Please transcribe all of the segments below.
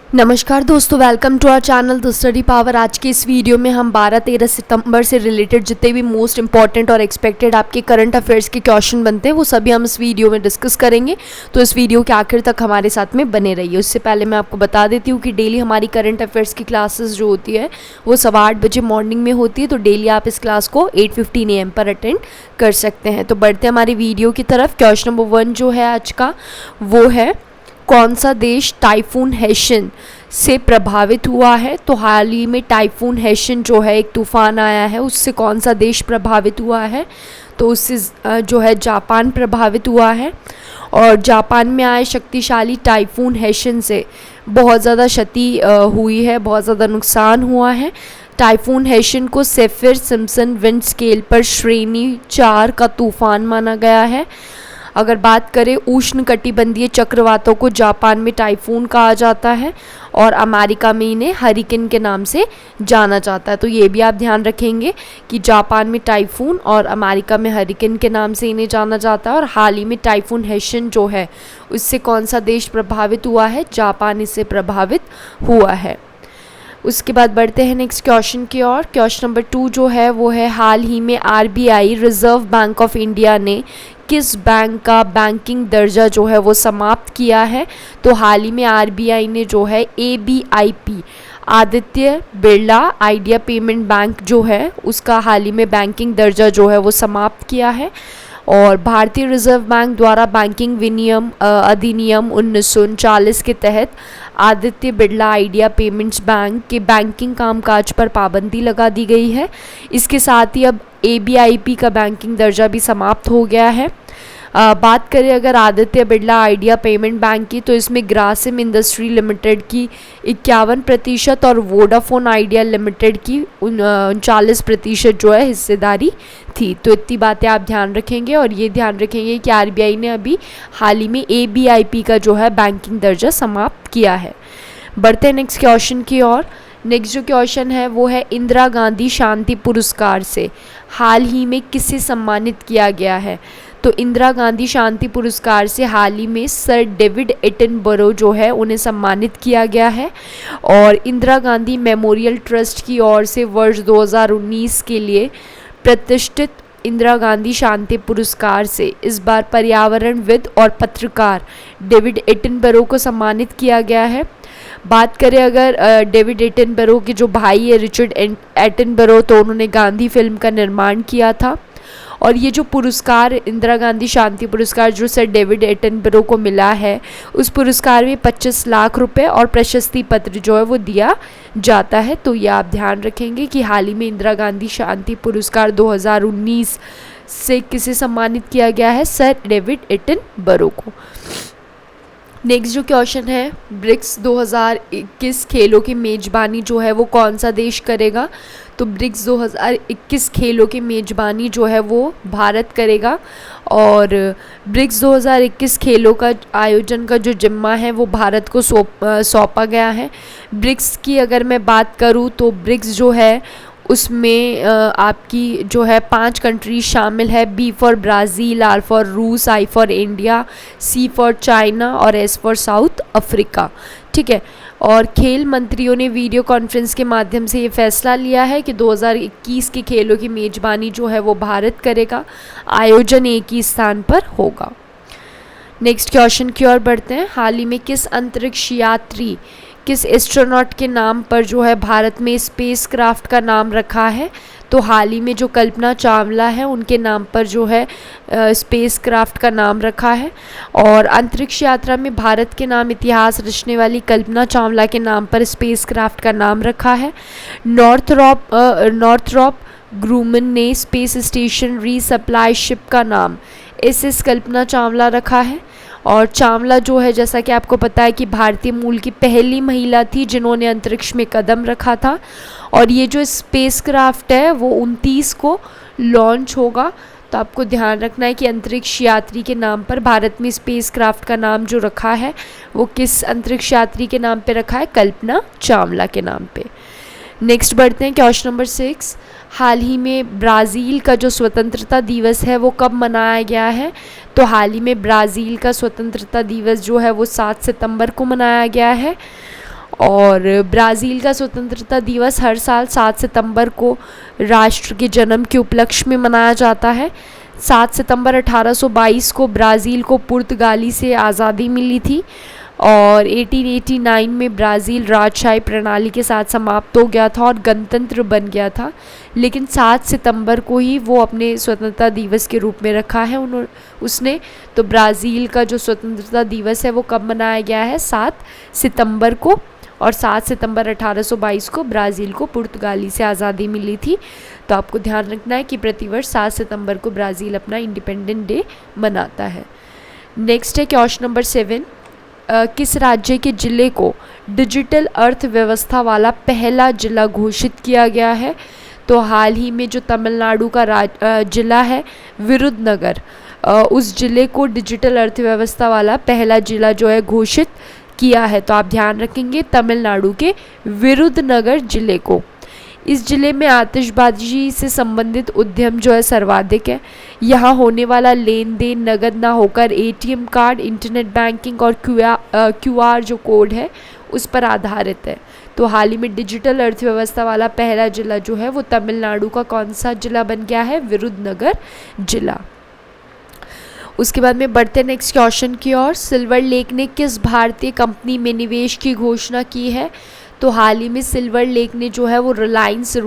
नमस्कार दोस्तों, welcome to our channel the study power. आज के इस वीडियो में हम 12-13 सितंबर से रिलेटेड जितने भी मोस्ट इंपॉर्टेंट और एक्सपेक्टेड आपके करंट अफेयर्स के क्वेश्चन बनते हैं वो सभी हम इस वीडियो में डिस्कस करेंगे। तो इस वीडियो के आखिर तक हमारे साथ में बने रहिए। उससे पहले मैं आपको बता देती हूँ कि डेली हमारी करंट अफेयर्स की क्लासेस जो होती है वो 8:15 बजे मॉर्निंग में होती है। तो डेली आप इस क्लास को 8:15 AM पर अटेंड कर सकते हैं। तो बढ़ते हमारी वीडियो की तरफ। क्वेश्चन नंबर 1 जो है आज का वो है, कौन सा देश टाइफून हेशन से प्रभावित हुआ है? तो हाल ही में टाइफून हेशन जो है एक तूफान आया है, उससे कौन सा देश प्रभावित हुआ है? तो उससे जो है जापान प्रभावित हुआ है। और जापान में आए शक्तिशाली टाइफून हेशन से बहुत ज़्यादा क्षति हुई है, बहुत ज़्यादा नुकसान हुआ है। टाइफून हेशन को सेफिर सिम्पसन विंड स्केल पर श्रेणी 4 का तूफान माना गया है। अगर बात करें उष्णकटिबंधीय चक्रवातों को जापान में टाइफून कहा जाता है और अमेरिका में इन्हें हरिकेन के नाम से जाना जाता है। तो ये भी आप ध्यान रखेंगे कि जापान में टाइफून और अमेरिका में हरिकेन के नाम से इन्हें जाना जाता है। और हाल ही में टाइफून हेशन जो है उससे कौन सा देश प्रभावित हुआ है? जापान इससे प्रभावित हुआ है। उसके बाद बढ़ते हैं नेक्स्ट क्वेश्चन की ओर। क्वेश्चन नंबर 2 जो है वो है, हाल ही में RBI reserve bank of India ने किस बैंक का बैंकिंग दर्जा जो है वो समाप्त किया है? तो हाल ही में RBI ने जो है ABIP Aditya Birla idea payment bank जो है उसका हाल ही में बैंकिंग दर्जा जो है वो समाप्त किया है। और भारतीय रिजर्व बैंक द्वारा बैंकिंग विनियम अधिनियम 1939 के तहत Aditya Birla idea payments bank के बैंकिंग कामकाज पर पाबंदी लगा दी गई है। इसके साथ ही अब ABIP का बैंकिंग दर्जा भी समाप्त हो गया है। बात करें अगर Aditya Birla idea payment bank की, तो इसमें ग्रासिम इंडस्ट्री लिमिटेड की 51% और वोडाफोन आइडिया लिमिटेड की 39% जो है हिस्सेदारी थी। तो इतनी बातें आप ध्यान रखेंगे और ये ध्यान रखेंगे कि RBI ने अभी हाल ही में ABIP का जो है बैंकिंग दर्जा समाप्त किया है। बढ़ते हैं नेक्स्ट क्वेश्चन की ओर। नेक्स्ट जो क्वेश्चन है वो है, इंदिरा गांधी शांति पुरस्कार से हाल ही में किसे सम्मानित किया गया है? तो इंदिरा गांधी शांति पुरस्कार से हाल ही में सर डेविड एटनबरो जो है उन्हें सम्मानित किया गया है। और इंदिरा गांधी मेमोरियल ट्रस्ट की ओर से वर्ष 2019 के लिए प्रतिष्ठित इंदिरा गांधी शांति पुरस्कार से इस बार पर्यावरणविद और पत्रकार डेविड एटनबरो को सम्मानित किया गया है। बात करें अगर डेविड एटनबरो के जो भाई है रिचर्ड एटनबरो, तो उन्होंने गांधी फिल्म का निर्माण किया था। और ये जो पुरस्कार इंदिरा गांधी शांति पुरस्कार जो सर डेविड एटनबरो को मिला है, उस पुरस्कार में 25 लाख रुपए और प्रशस्ति पत्र जो है वो दिया जाता है। तो ये आप ध्यान रखेंगे कि हाल ही में इंदिरा गांधी शांति पुरस्कार 2019 से किसे सम्मानित किया गया है? सर डेविड एटनबरो को। नेक्स्ट जो क्वेश्चन है, ब्रिक्स 2021 खेलों की मेज़बानी जो है वो कौन सा देश करेगा? तो ब्रिक्स 2021 खेलों की मेज़बानी जो है वो भारत करेगा। और ब्रिक्स 2021 खेलों का आयोजन का जो जिम्मा है वो भारत को सौंपा गया है। ब्रिक्स की अगर मैं बात करूँ तो ब्रिक्स जो है उसमें आपकी जो है 5 कंट्रीज शामिल है। B for Brazil, R for रूस, I for India, C for China और S फॉर साउथ अफ्रीका। ठीक है। और खेल मंत्रियों ने वीडियो कॉन्फ्रेंस के माध्यम से ये फैसला लिया है कि 2021 के खेलों की मेज़बानी जो है वो भारत करेगा। आयोजन एक ही स्थान पर होगा। नेक्स्ट क्वेश्चन की ओर बढ़ते हैं। हाल ही में किस अंतरिक्ष यात्री, किस एस्ट्रोनॉट के नाम पर जो है भारत में स्पेस क्राफ्ट का नाम रखा है? तो हाल ही में जो कल्पना चावला है उनके नाम पर जो है स्पेस क्राफ्ट का नाम रखा है। और अंतरिक्ष यात्रा में भारत के नाम इतिहास रचने वाली कल्पना चावला के नाम पर स्पेस क्राफ्ट का नाम रखा है। नॉर्थरॉप ग्रूमन ने स्पेस स्टेशन रीसप्लाई शिप का नाम SS कल्पना चावला रखा है। और चावला जो है, जैसा कि आपको पता है कि भारतीय मूल की पहली महिला थी जिन्होंने अंतरिक्ष में कदम रखा था। और ये जो स्पेस क्राफ्ट है वो 29 को लॉन्च होगा। तो आपको ध्यान रखना है कि अंतरिक्ष यात्री के नाम पर भारत में स्पेस क्राफ्ट का नाम जो रखा है वो किस अंतरिक्ष यात्री के नाम पे रखा है? कल्पना चावला के नाम पे। नेक्स्ट बढ़ते हैं क्वेश्चन नंबर 6। हाल ही में ब्राज़ील का जो स्वतंत्रता दिवस है वो कब मनाया गया है? तो हाल ही में ब्राज़ील का स्वतंत्रता दिवस जो है वो 7 सितंबर को मनाया गया है। और ब्राज़ील का स्वतंत्रता दिवस हर साल 7 सितंबर को राष्ट्र के जन्म के उपलक्ष्य में मनाया जाता है। 7 सितंबर 1822 को ब्राज़ील को पुर्तगाली से आज़ादी मिली थी और 1889 में ब्राज़ील राजशाही प्रणाली के साथ समाप्त हो गया था और गणतंत्र बन गया था, लेकिन 7 सितंबर को ही वो अपने स्वतंत्रता दिवस के रूप में रखा है उसने। तो ब्राज़ील का जो स्वतंत्रता दिवस है वो कब मनाया गया है? 7 सितंबर को। और 7 सितंबर 1822 को ब्राज़ील को पुर्तगाली से आज़ादी मिली थी। तो आपको ध्यान रखना है कि प्रतिवर्ष 7 सितंबर को ब्राज़ील अपना इंडिपेंडेंट डे मनाता है। नेक्स्ट है क्वेश्चन नंबर 7। किस राज्य के ज़िले को डिजिटल अर्थव्यवस्था वाला पहला ज़िला घोषित किया गया है? तो हाल ही में जो तमिलनाडु का ज़िला है विरुधनगर, उस ज़िले को डिजिटल अर्थव्यवस्था वाला पहला ज़िला जो है घोषित किया है। तो आप ध्यान रखेंगे तमिलनाडु के विरुधनगर ज़िले को। इस ज़िले में आतिशबाजी से संबंधित उद्यम जो है सर्वाधिक है। यहाँ होने वाला लेन देन नगद ना होकर एटीएम कार्ड, इंटरनेट बैंकिंग और क्यूआर जो कोड है उस पर आधारित है। तो हाल ही में डिजिटल अर्थव्यवस्था वाला पहला ज़िला जो है वो तमिलनाडु का कौन सा ज़िला बन गया है? विरुधनगर ज़िला। उसके बाद में बढ़ते नेक्स्ट क्वेश्चन की ओर। सिल्वर लेक ने किस भारतीय कंपनी में निवेश की घोषणा की है? तो हाल ही में सिल्वर लेक ने जो है वो रिलायंस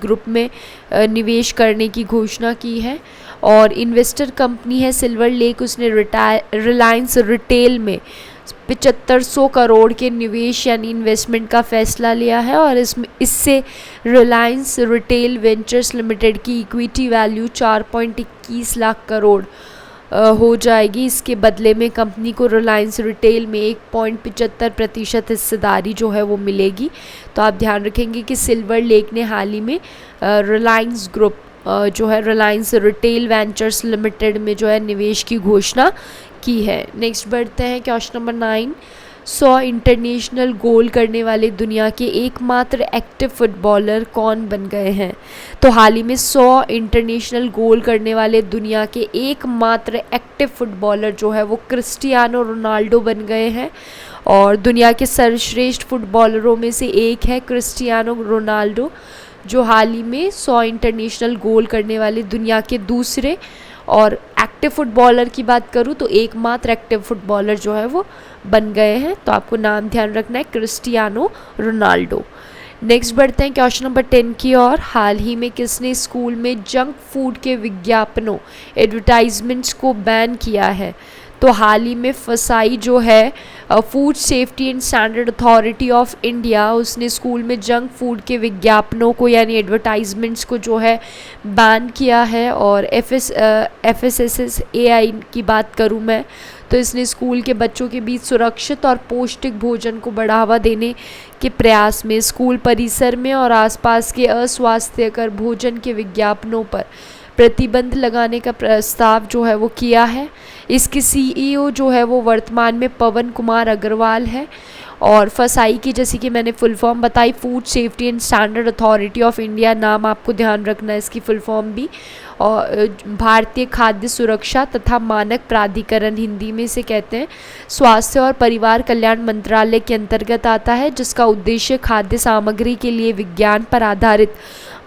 ग्रुप में निवेश करने की घोषणा की है और इन्वेस्टर कंपनी है सिल्वर लेक, उसने रिलायंस रिटेल में 7500 करोड़ के निवेश यानी इन्वेस्टमेंट का फैसला लिया है और इससे रिलायंस रिटेल वेंचर्स लिमिटेड की इक्विटी वैल्यू 4.21 लाख करोड़ हो जाएगी। इसके बदले में कंपनी को रिलायंस रिटेल में 1.75% हिस्सेदारी जो है वो मिलेगी। तो आप ध्यान रखेंगे कि सिल्वर लेक ने हाल ही में रिलायंस ग्रुप जो है रिलायंस रिटेल वेंचर्स लिमिटेड में जो है निवेश की घोषणा की है। नेक्स्ट बढ़ते हैं क्वेश्चन नंबर 9। 100 इंटरनेशनल गोल करने वाले दुनिया के एकमात्र एक्टिव फुटबॉलर कौन बन गए हैं? तो हाल ही में 100 इंटरनेशनल गोल करने वाले दुनिया के एकमात्र एक्टिव फुटबॉलर जो है वो क्रिस्टियानो रोनाल्डो बन गए हैं और दुनिया के सर्वश्रेष्ठ फुटबॉलरों में से एक है क्रिस्टियानो रोनाल्डो, जो हाल ही में 100 इंटरनेशनल गोल करने वाले दुनिया के दूसरे। और एक्टिव फुटबॉलर की बात करूँ तो एकमात्र एक्टिव फुटबॉलर जो है वो बन गए हैं। तो आपको नाम ध्यान रखना है क्रिस्टियानो रोनाल्डो। नेक्स्ट बढ़ते हैं क्वेश्चन नंबर 10 की ओर। हाल ही में किसने स्कूल में जंक फूड के विज्ञापनों एडवर्टाइजमेंट्स को बैन किया है? तो हाल ही में फसाई जो है food safety and standard authority of India, उसने स्कूल में जंक फूड के विज्ञापनों को यानी एडवर्टाइजमेंट्स को जो है बैन किया है। और FSSAI की बात करूं मैं तो इसने स्कूल के बच्चों के बीच सुरक्षित और पौष्टिक भोजन को बढ़ावा देने के प्रयास में स्कूल परिसर में और आसपास के अस्वास्थ्यकर भोजन के विज्ञापनों पर प्रतिबंध लगाने का प्रस्ताव जो है वो किया है। इसके CEO जो है वो वर्तमान में पवन कुमार अग्रवाल है। और फसाई की जैसे कि मैंने फुल फॉर्म बताई food safety and standard authority of India, नाम आपको ध्यान रखना है इसकी फुल फॉर्म भी। और भारतीय खाद्य सुरक्षा तथा मानक प्राधिकरण हिंदी में से कहते हैं, स्वास्थ्य और परिवार कल्याण मंत्रालय के अंतर्गत आता है, जिसका उद्देश्य खाद्य सामग्री के लिए विज्ञान पर आधारित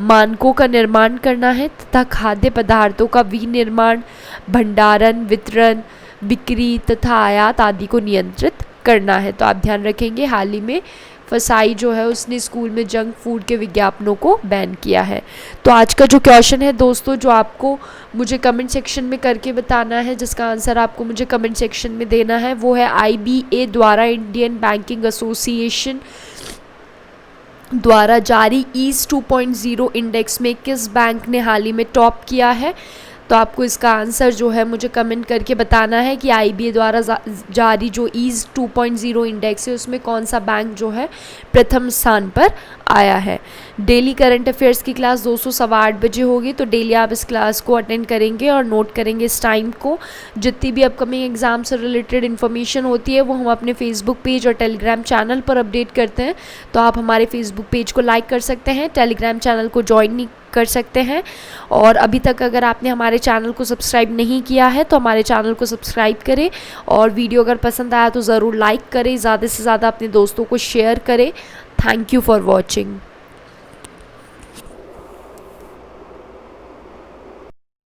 मानकों का निर्माण करना है तथा खाद्य पदार्थों का विनिर्माण, भंडारण, वितरण, बिक्री तथा आयात आदि को नियंत्रित करना है। तो आप ध्यान रखेंगे हाल ही में फसाई जो है उसने स्कूल में जंक फूड के विज्ञापनों को बैन किया है। तो आज का जो क्वेश्चन है दोस्तों, जो आपको मुझे कमेंट सेक्शन में करके बताना है, जिसका आंसर आपको मुझे कमेंट सेक्शन में देना है, वो है IBA द्वारा इंडियन बैंकिंग एसोसिएशन द्वारा जारी ईज 2.0 इंडेक्स में किस बैंक ने हाल ही में टॉप किया है? तो आपको इसका आंसर जो है मुझे कमेंट करके बताना है कि IBA द्वारा जारी जो ईज 2.0 इंडेक्स है उसमें कौन सा बैंक जो है प्रथम स्थान पर आया है। डेली करंट अफेयर्स की क्लास 208 बजे होगी, तो डेली आप इस क्लास को अटेंड करेंगे और नोट करेंगे इस टाइम को। जितनी भी अपकमिंग एग्जाम से रिलेटेड इन्फॉर्मेशन होती है वो हम अपने फेसबुक पेज और टेलीग्राम चैनल पर अपडेट करते हैं, तो आप हमारे फेसबुक पेज को लाइक कर सकते हैं, टेलीग्राम चैनल को ज्वाइन कर सकते हैं। और अभी तक अगर आपने हमारे चैनल को सब्सक्राइब नहीं किया है तो हमारे चैनल को सब्सक्राइब करें, और वीडियो अगर पसंद आया तो ज़रूर लाइक करें, ज़्यादा से ज़्यादा अपने दोस्तों को शेयर करें। Thank you for watching.